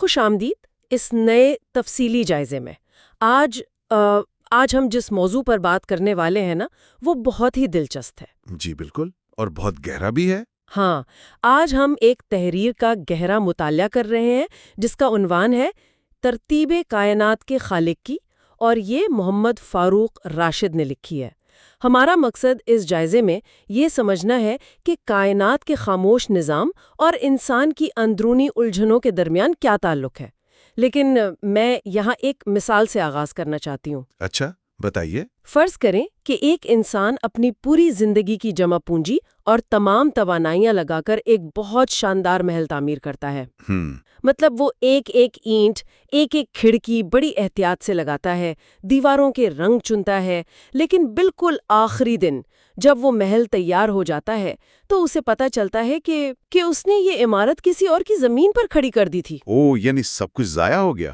خوش آمدید اس نئے تفصیلی جائزے میں۔ آج آج ہم جس موضوع پر بات کرنے والے ہیں نا، وہ بہت ہی دلچسپ ہے۔ جی بالکل، اور بہت گہرا بھی ہے۔ ہاں، آج ہم ایک تحریر کا گہرا مطالعہ کر رہے ہیں جس کا عنوان ہے ترتیب کائنات کے خالق کی، اور یہ محمد فاروق راشد نے لکھی ہے۔ ہمارا مقصد اس جائزے میں یہ سمجھنا ہے کہ کائنات کے خاموش نظام اور انسان کی اندرونی الجھنوں کے درمیان کیا تعلق ہے۔ لیکن میں یہاں ایک مثال سے آغاز کرنا چاہتی ہوں۔ اچھا، بتائیے۔ فرض کریں کہ ایک انسان اپنی پوری زندگی کی جمع پونجی اور تمام توانائیاں لگا کر ایک بہت شاندار محل تعمیر کرتا ہے۔ مطلب وہ ایک ایک اینٹ، ایک ایک کھڑکی بڑی احتیاط سے لگاتا ہے، دیواروں کے رنگ چنتا ہے، لیکن بالکل آخری دن جب وہ محل تیار ہو جاتا ہے تو اسے پتہ چلتا ہے کہ اس نے یہ عمارت کسی اور کی زمین پر کھڑی کر دی تھی۔ یعنی سب کچھ ضائع ہو گیا؟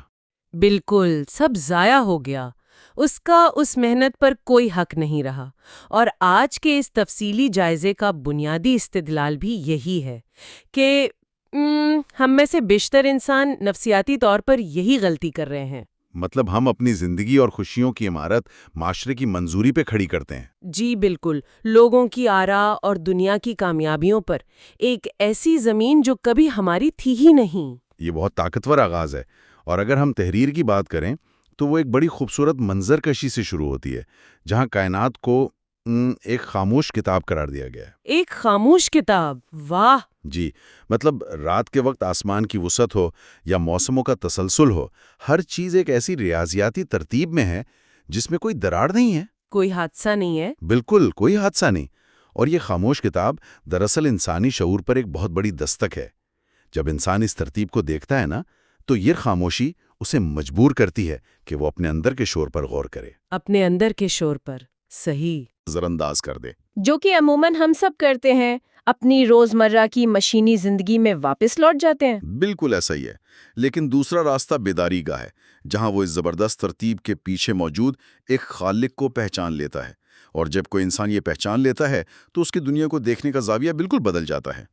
بالکل، سب ضائع ہو گیا۔ اس کا اس محنت پر کوئی حق نہیں رہا۔ اور آج کے اس تفصیلی جائزے کا بنیادی استدلال بھی یہی ہے کہ ہم میں سے بیشتر انسان نفسیاتی طور پر یہی غلطی کر رہے ہیں۔ مطلب ہم اپنی زندگی اور خوشیوں کی عمارت معاشرے کی منظوری پہ کھڑی کرتے ہیں۔ جی بالکل، لوگوں کی آراء اور دنیا کی کامیابیوں پر، ایک ایسی زمین جو کبھی ہماری تھی ہی نہیں۔ یہ بہت طاقتور آغاز ہے، اور اگر ہم تحریر کی بات کریں تو وہ ایک بڑی خوبصورت منظر کشی سے شروع ہوتی ہے، جہاں کائنات کو ایک خاموش کتاب قرار دیا گیا ہے۔ ایک خاموش کتاب، واہ! جی، مطلب رات کے وقت آسمان کی وسعت ہو یا موسموں کا تسلسل ہو، ہر چیز ایک ایسی ریاضیاتی ترتیب میں ہے جس میں کوئی دراڑ نہیں ہے، کوئی حادثہ نہیں ہے۔ بالکل کوئی حادثہ نہیں۔ اور یہ خاموش کتاب دراصل انسانی شعور پر ایک بہت بڑی دستک ہے۔ جب انسان اس ترتیب کو دیکھتا ہے نا، تو یہ خاموشی اسے مجبور کرتی ہے کہ وہ اپنے اندر کے شور پر غور کرے، اپنے اندر کے شور پر، صحیح، نظر انداز کر دے، جو کہ عموماً ہم سب کرتے ہیں، اپنی روزمرہ کی مشینی زندگی میں واپس لوٹ جاتے ہیں۔ بالکل ایسا ہی ہے۔ لیکن دوسرا راستہ بیداری کا ہے، جہاں وہ اس زبردست ترتیب کے پیچھے موجود ایک خالق کو پہچان لیتا ہے، اور جب کوئی انسان یہ پہچان لیتا ہے تو اس کی دنیا کو دیکھنے کا زاویہ بالکل بدل جاتا ہے۔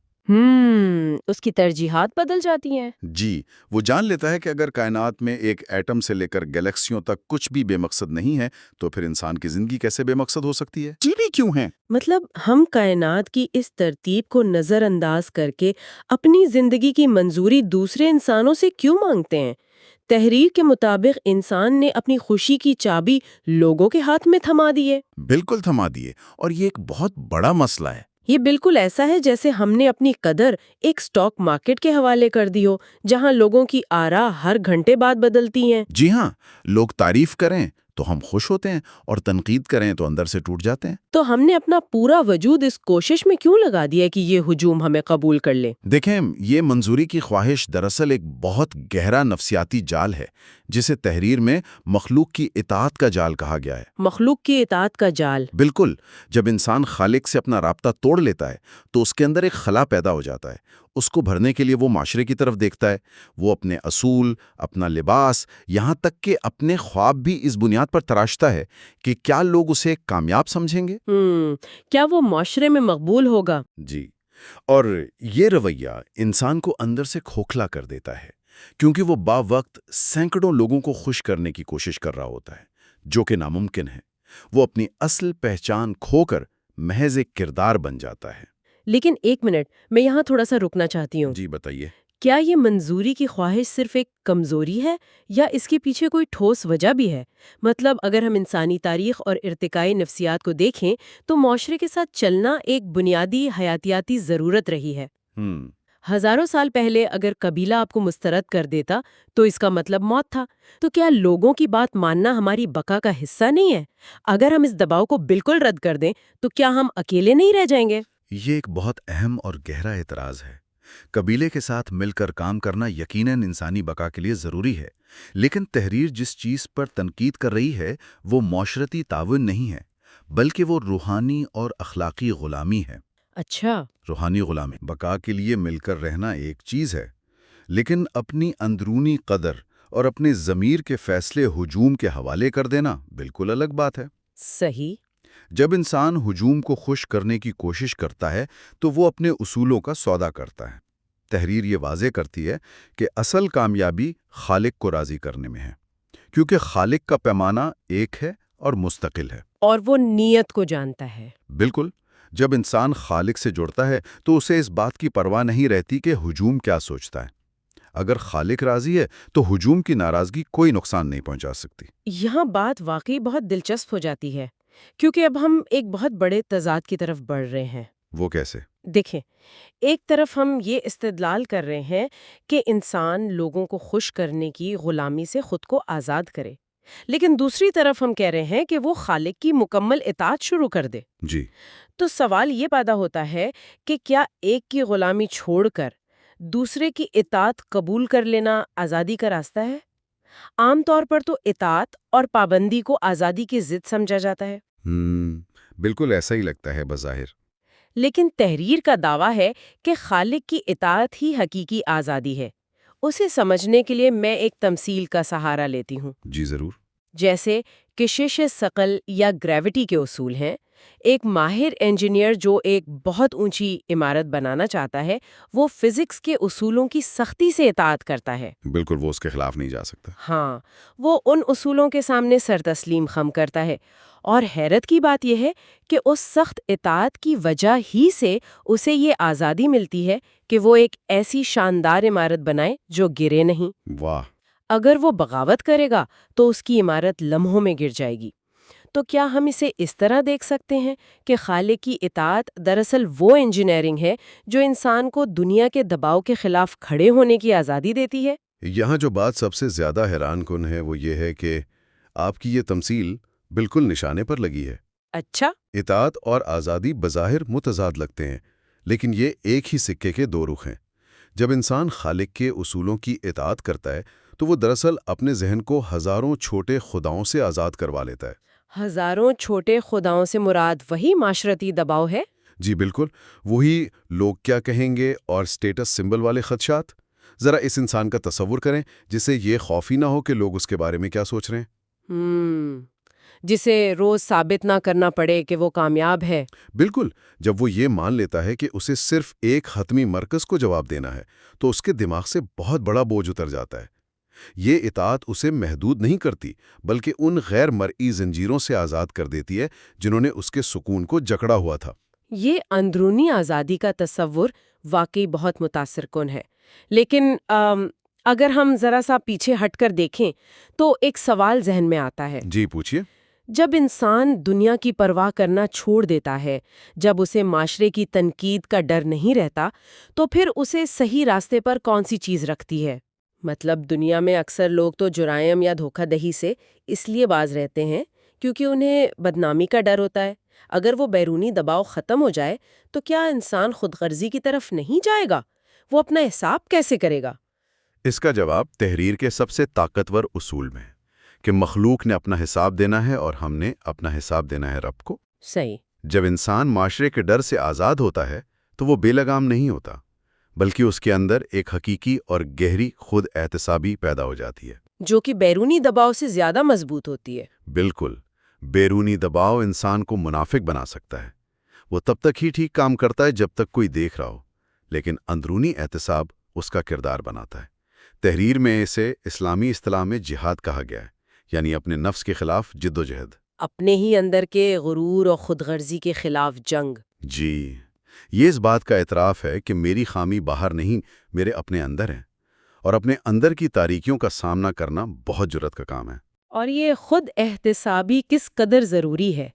اس کی ترجیحات بدل جاتی ہیں۔ جی، وہ جان لیتا ہے کہ اگر کائنات میں ایک ایٹم سے لے کر گیلیکسیوں تک کچھ بھی بے مقصد نہیں ہے، تو پھر انسان کی زندگی کیسے بے مقصد ہو سکتی ہے؟ چیزیں کیوں ہیں؟ مطلب ہم کائنات کی اس ترتیب کو نظر انداز کر کے اپنی زندگی کی منظوری دوسرے انسانوں سے کیوں مانگتے ہیں؟ تحریر کے مطابق انسان نے اپنی خوشی کی چابی لوگوں کے ہاتھ میں تھما دی ہے۔ بالکل تھما دیے، اور یہ ایک بہت بڑا مسئلہ ہے۔ یہ بالکل ایسا ہے جیسے ہم نے اپنی قدر ایک سٹاک مارکیٹ کے حوالے کر دی ہو، جہاں لوگوں کی آراء ہر گھنٹے بعد بدلتی ہیں۔ جی ہاں، لوگ تعریف کریں تو ہم خوش ہوتے ہیں، اور تنقید کریں تو اندر سے ٹوٹ جاتے ہیں۔ تو ہم نے اپنا پورا وجود اس کوشش میں کیوں لگا دیا کہ یہ ہجوم ہمیں قبول کر لے؟ دیکھیں، یہ منظوری کی خواہش دراصل ایک بہت گہرا نفسیاتی جال ہے، جسے تحریر میں مخلوق کی اطاعت کا جال کہا گیا ہے۔ مخلوق کی اطاعت کا جال؟ بالکل، جب انسان خالق سے اپنا رابطہ توڑ لیتا ہے تو اس کے اندر ایک خلا پیدا ہو جاتا ہے۔ اس کو بھرنے کے لیے وہ معاشرے کی طرف دیکھتا ہے، وہ اپنے اصول، اپنا لباس، یہاں تک کہ اپنے خواب بھی اس بنیاد پر تراشتا ہے کہ کیا لوگ اسے کامیاب سمجھیں گے؟ کیا وہ معاشرے میں مقبول ہوگا؟ جی، اور یہ رویہ انسان کو اندر سے کھوکھلا کر دیتا ہے، کیونکہ وہ وقت سینکڑوں لوگوں کو خوش کرنے کی کوشش کر رہا ہوتا ہے، جو کہ ناممکن ہے۔ وہ اپنی اصل پہچان کھو کر محض ایک کردار بن جاتا ہے۔ لیکن ایک منٹ، میں یہاں تھوڑا سا رکنا چاہتی ہوں۔ جی بتائیے۔ کیا یہ منظوری کی خواہش صرف ایک کمزوری ہے، یا اس کے پیچھے کوئی ٹھوس وجہ بھی ہے؟ مطلب اگر ہم انسانی تاریخ اور ارتقائی نفسیات کو دیکھیں تو معاشرے کے ساتھ چلنا ایک بنیادی حیاتیاتی ضرورت رہی ہے۔ ہزاروں سال پہلے اگر قبیلہ آپ کو مسترد کر دیتا تو اس کا مطلب موت تھا۔ تو کیا لوگوں کی بات ماننا ہماری بقا کا حصہ نہیں ہے؟ اگر ہم اس دباؤ کو بالکل رد کر دیں تو کیا ہم اکیلے نہیں رہ جائیں گے؟ یہ ایک بہت اہم اور گہرا اعتراض ہے۔ قبیلے کے ساتھ مل کر کام کرنا یقیناً انسانی بقا کے لیے ضروری ہے، لیکن تحریر جس چیز پر تنقید کر رہی ہے وہ معاشرتی تعاون نہیں ہے، بلکہ وہ روحانی اور اخلاقی غلامی ہے۔ اچھا، روحانی غلامی۔ بقا کے لیے مل کر رہنا ایک چیز ہے، لیکن اپنی اندرونی قدر اور اپنے ضمیر کے فیصلے ہجوم کے حوالے کر دینا بالکل الگ بات ہے۔ صحیح۔ جب انسان ہجوم کو خوش کرنے کی کوشش کرتا ہے تو وہ اپنے اصولوں کا سودا کرتا ہے۔ تحریر یہ واضح کرتی ہے کہ اصل کامیابی خالق کو راضی کرنے میں ہے، کیونکہ خالق کا پیمانہ ایک ہے اور مستقل ہے۔ اور وہ نیت کو جانتا ہے۔ بالکل، جب انسان خالق سے جڑتا ہے تو اسے اس بات کی پرواہ نہیں رہتی کہ ہجوم کیا سوچتا ہے۔ اگر خالق راضی ہے تو ہجوم کی ناراضگی کوئی نقصان نہیں پہنچا سکتی۔ یہاں بات واقعی بہت دلچسپ ہو جاتی ہے، کیونکہ اب ہم ایک بہت بڑے تضاد کی طرف بڑھ رہے ہیں۔ وہ کیسے؟ دیکھیں، ایک طرف ہم یہ استدلال کر رہے ہیں کہ انسان لوگوں کو خوش کرنے کی غلامی سے خود کو آزاد کرے، لیکن دوسری طرف ہم کہہ رہے ہیں کہ وہ خالق کی مکمل اطاعت شروع کر دے۔ جی، تو سوال یہ پیدا ہوتا ہے کہ کیا ایک کی غلامی چھوڑ کر دوسرے کی اطاعت قبول کر لینا آزادی کا راستہ ہے؟ عام طور پر تو اطاعت اور پابندی کو آزادی کی ضد سمجھا جاتا ہے، بالکل ایسا ہی لگتا ہے بظاہر۔ لیکن تحریر کا دعویٰ ہے کہ خالق کی اطاعت ہی حقیقی آزادی ہے۔ اسے سمجھنے کے لیے میں ایک تمثیل کا سہارا لیتی ہوں، جی ضرور۔ جیسے کشش ثقل یا گریوٹی کے اصول ہیں۔ ایک ماہر انجینئر جو ایک بہت اونچی عمارت بنانا چاہتا ہے، وہ فزکس کے اصولوں کی سختی سے اطاعت کرتا ہے۔ بالکل، وہ اس کے خلاف نہیں جا سکتا۔ ہاں، وہ ان اصولوں کے سامنے سر تسلیم خم کرتا ہے، اور حیرت کی بات یہ ہے کہ اس سخت اطاعت کی وجہ ہی سے اسے یہ آزادی ملتی ہے کہ وہ ایک ایسی شاندار عمارت بنائے جو گرے نہیں۔ واہ! اگر وہ بغاوت کرے گا تو اس کی عمارت لمحوں میں گر جائے گی۔ تو کیا ہم اسے اس طرح دیکھ سکتے ہیں کہ خالق کی اطاعت دراصل وہ انجینئرنگ ہے جو انسان کو دنیا کے دباؤ کے خلاف کھڑے ہونے کی آزادی دیتی ہے؟ یہاں جو بات سب سے زیادہ حیران کن ہے وہ یہ ہے کہ آپ کی یہ تمثیل بالکل نشانے پر لگی ہے۔ اچھا، اطاعت اور آزادی بظاہر متضاد لگتے ہیں، لیکن یہ ایک ہی سکے کے دو رخ ہیں۔ جب انسان خالق کے اصولوں کی اطاعت کرتا ہے تو وہ دراصل اپنے ذہن کو ہزاروں چھوٹے خداؤں سے آزاد کروا لیتا ہے۔ ہزاروں چھوٹے خداؤں سے مراد وہی معاشرتی دباؤ ہے؟ جی بالکل، وہی لوگ کیا کہیں گے اور سٹیٹس سمبل والے خدشات۔ ذرا اس انسان کا تصور کریں جسے یہ خوف ہی نہ ہو کہ لوگ اس کے بارے میں کیا سوچ رہے ہیں۔ جسے روز ثابت نہ کرنا پڑے کہ وہ کامیاب ہے۔ بالکل، جب وہ یہ مان لیتا ہے کہ اسے صرف ایک حتمی مرکز کو جواب دینا ہے تو اس کے دماغ سے بہت بڑا بوجھ اتر جاتا ہے۔ یہ اطاعت اسے محدود نہیں کرتی بلکہ ان غیر مرئی زنجیروں سے آزاد کر دیتی ہے جنہوں نے اس کے سکون کو جکڑا ہوا تھا۔ یہ اندرونی آزادی کا تصور واقعی بہت متاثر کن ہے، لیکن اگر ہم ذرا سا پیچھے ہٹ کر دیکھیں تو ایک سوال ذہن میں آتا ہے۔ جی پوچھیے۔ جب انسان دنیا کی پرواہ کرنا چھوڑ دیتا ہے، جب اسے معاشرے کی تنقید کا ڈر نہیں رہتا، تو پھر اسے صحیح راستے پر کون سی چیز رکھتی ہے؟ مطلب دنیا میں اکثر لوگ تو جرائم یا دھوکہ دہی سے اس لیے باز رہتے ہیں کیونکہ انہیں بدنامی کا ڈر ہوتا ہے۔ اگر وہ بیرونی دباؤ ختم ہو جائے تو کیا انسان خود غرضی کی طرف نہیں جائے گا؟ وہ اپنا حساب کیسے کرے گا؟ اس کا جواب تحریر کے سب سے طاقتور اصول میں ہے کہ مخلوق نے اپنا حساب دینا ہے اور ہم نے اپنا حساب دینا ہے رب کو۔ صحیح۔ جب انسان معاشرے کے ڈر سے آزاد ہوتا ہے تو وہ بے لگام نہیں ہوتا، بلکہ اس کے اندر ایک حقیقی اور گہری خود احتسابی پیدا ہو جاتی ہے، جو کہ بیرونی دباؤ سے زیادہ مضبوط ہوتی ہے۔ بالکل۔ بیرونی دباؤ انسان کو منافق بنا سکتا ہے، وہ تب تک ہی ٹھیک کام کرتا ہے جب تک کوئی دیکھ رہا ہو، لیکن اندرونی احتساب اس کا کردار بناتا ہے۔ تحریر میں اسے اسلامی اصطلاح میں جہاد کہا گیا ہے، یعنی اپنے نفس کے خلاف جد و جہد، اپنے ہی اندر کے غرور اور خود غرضی کے خلاف جنگ۔ جی، یہ اس بات کا اعتراف ہے کہ میری خامی باہر نہیں، میرے اپنے اندر ہے، اور اپنے اندر کی تاریکیوں کا سامنا کرنا بہت جرأت کا کام ہے۔ اور یہ خود احتسابی کس قدر ضروری ہے،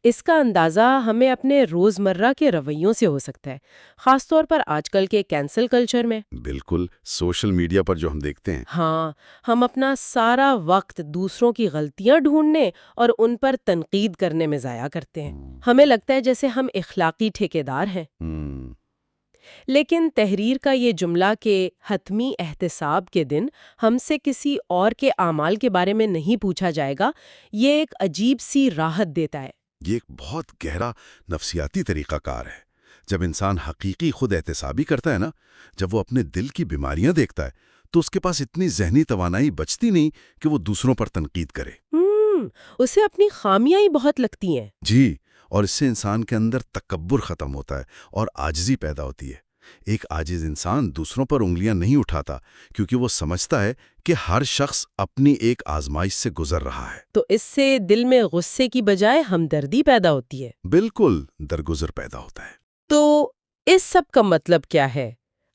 اس کا اندازہ ہمیں اپنے روزمرہ کے رویوں سے ہو سکتا ہے، خاص طور پر آج کل کے کینسل کلچر میں۔ بالکل، سوشل میڈیا پر جو ہم دیکھتے ہیں۔ ہاں، ہم اپنا سارا وقت دوسروں کی غلطیاں ڈھونڈنے اور ان پر تنقید کرنے میں ضائع کرتے ہیں۔ ہمیں لگتا ہے جیسے ہم اخلاقی ٹھیکیدار ہیں۔ لیکن تحریر کا یہ جملہ کہ حتمی احتساب کے دن ہم سے کسی اور کے اعمال کے بارے میں نہیں پوچھا جائے گا، یہ ایک عجیب سی راحت دیتا ہے۔ یہ ایک بہت گہرا نفسیاتی طریقہ کار ہے۔ جب انسان حقیقی خود احتسابی کرتا ہے نا، جب وہ اپنے دل کی بیماریاں دیکھتا ہے تو اس کے پاس اتنی ذہنی توانائی بچتی نہیں کہ وہ دوسروں پر تنقید کرے۔ اسے اپنی خامیاں ہی بہت لگتی ہیں۔ جی، اور اس سے انسان کے اندر تکبر ختم ہوتا ہے اور عاجزی پیدا ہوتی ہے۔ ایک عاجز انسان دوسروں پر انگلیاں نہیں اٹھاتا کیونکہ وہ سمجھتا ہے کہ ہر شخص اپنی ایک آزمائش سے گزر رہا ہے۔ تو اس سے دل میں غصے کی بجائے ہمدردی پیدا ہوتی ہے۔ بالکل درگزر پیدا ہوتا ہے۔ تو اس سب کا مطلب کیا ہے؟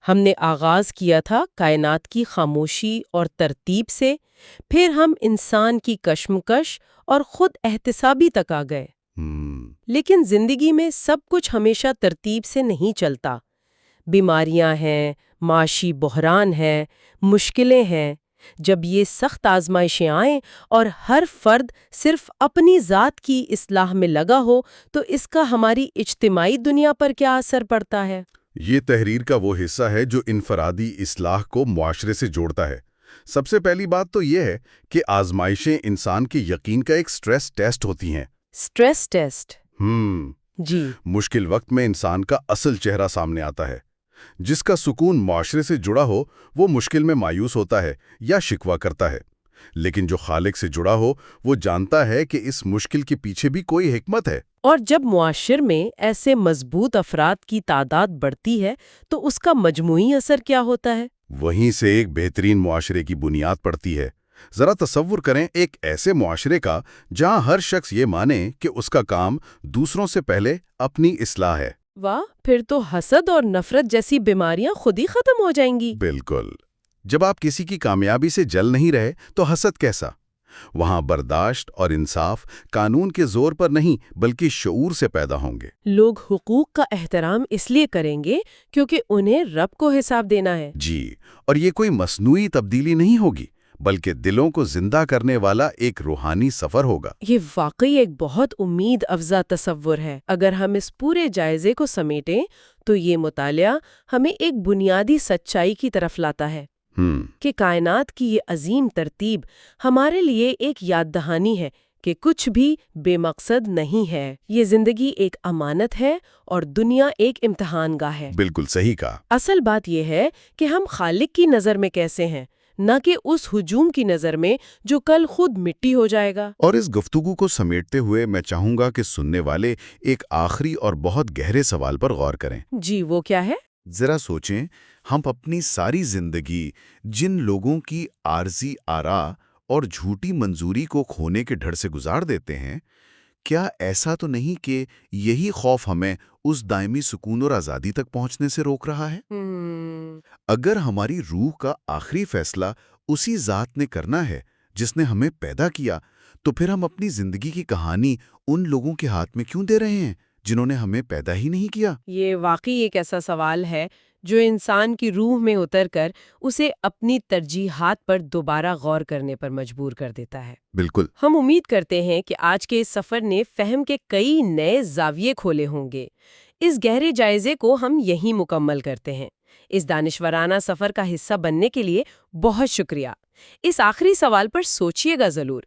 ہم نے آغاز کیا تھا کائنات کی خاموشی اور ترتیب سے، پھر ہم انسان کی کشمکش اور خود احتسابی تک آ گئے۔ لیکن زندگی میں سب کچھ ہمیشہ ترتیب سے نہیں چلتا۔ بیماریاں ہیں، معاشی بحران ہے، مشکلیں ہیں۔ جب یہ سخت آزمائشیں آئیں اور ہر فرد صرف اپنی ذات کی اصلاح میں لگا ہو تو اس کا ہماری اجتماعی دنیا پر کیا اثر پڑتا ہے؟ یہ تحریر کا وہ حصہ ہے جو انفرادی اصلاح کو معاشرے سے جوڑتا ہے۔ سب سے پہلی بات تو یہ ہے کہ آزمائشیں انسان کے یقین کا ایک سٹریس ٹیسٹ ہوتی ہیں۔ Stress test? جی۔ مشکل وقت میں انسان کا اصل چہرہ سامنے آتا ہے۔ جس کا سکون معاشرے سے جڑا ہو وہ مشکل میں مایوس ہوتا ہے یا شکوہ کرتا ہے، لیکن جو خالق سے جڑا ہو وہ جانتا ہے کہ اس مشکل کے پیچھے بھی کوئی حکمت ہے۔ اور جب معاشر میں ایسے مضبوط افراد کی تعداد بڑھتی ہے تو اس کا مجموعی اثر کیا ہوتا ہے؟ وہیں سے ایک بہترین معاشرے کی بنیاد پڑتی ہے۔ ذرا تصور کریں ایک ایسے معاشرے کا جہاں ہر شخص یہ مانے کہ اس کا کام دوسروں سے پہلے اپنی اصلاح ہے۔ واہ، پھر تو حسد اور نفرت جیسی بیماریاں خود ہی ختم ہو جائیں گی۔ بالکل۔ جب آپ کسی کی کامیابی سے جل نہیں رہے تو حسد کیسا؟ وہاں برداشت اور انصاف قانون کے زور پر نہیں بلکہ شعور سے پیدا ہوں گے۔ لوگ حقوق کا احترام اس لیے کریں گے کیونکہ انہیں رب کو حساب دینا ہے۔ جی، اور یہ کوئی مصنوعی تبدیلی نہیں ہوگی بلکہ دلوں کو زندہ کرنے والا ایک روحانی سفر ہوگا۔ یہ واقعی ایک بہت امید افزا تصور ہے۔ اگر ہم اس پورے جائزے کو سمیٹیں تو یہ مطالعہ ہمیں ایک بنیادی سچائی کی طرف لاتا ہے کہ کائنات کی یہ عظیم ترتیب ہمارے لیے ایک یاد دہانی ہے کہ کچھ بھی بے مقصد نہیں ہے۔ یہ زندگی ایک امانت ہے اور دنیا ایک امتحان گاہ ہے۔ بالکل صحیح کہا۔ اصل بات یہ ہے کہ ہم خالق کی نظر میں کیسے ہیں، نہ کہ اس ہجوم کی نظر میں جو کل خود مٹی ہو جائے گا۔ اور اس گفتگو کو سمیٹتے ہوئے میں چاہوں گا کہ سننے والے ایک آخری اور بہت گہرے سوال پر غور کریں۔ جی، وہ کیا ہے؟ ذرا سوچیں، ہم اپنی ساری زندگی جن لوگوں کی عارضی آراء اور جھوٹی منظوری کو کھونے کے ڈر سے گزار دیتے ہیں، کیا ایسا تو نہیں کہ یہی خوف ہمیں اس دائمی سکون اور آزادی تک پہنچنے سے روک رہا ہے؟ اگر ہماری روح کا آخری فیصلہ اسی ذات نے کرنا ہے جس نے ہمیں پیدا کیا، تو پھر ہم اپنی زندگی کی کہانی ان لوگوں کے ہاتھ میں کیوں دے رہے ہیں جنہوں نے ہمیں پیدا ہی نہیں کیا؟ یہ واقعی ایک ایسا سوال ہے جو انسان کی روح میں اتر کر اسے اپنی ترجیحات پر دوبارہ غور کرنے پر مجبور کر دیتا ہے۔ بالکل۔ ہم امید کرتے ہیں کہ آج کے اس سفر نے فہم کے کئی نئے زاویے کھولے ہوں گے۔ اس گہرے جائزے کو ہم یہیں مکمل کرتے ہیں۔ اس دانشورانہ سفر کا حصہ بننے کے لیے بہت شکریہ۔ اس آخری سوال پر سوچیے گا ضرور۔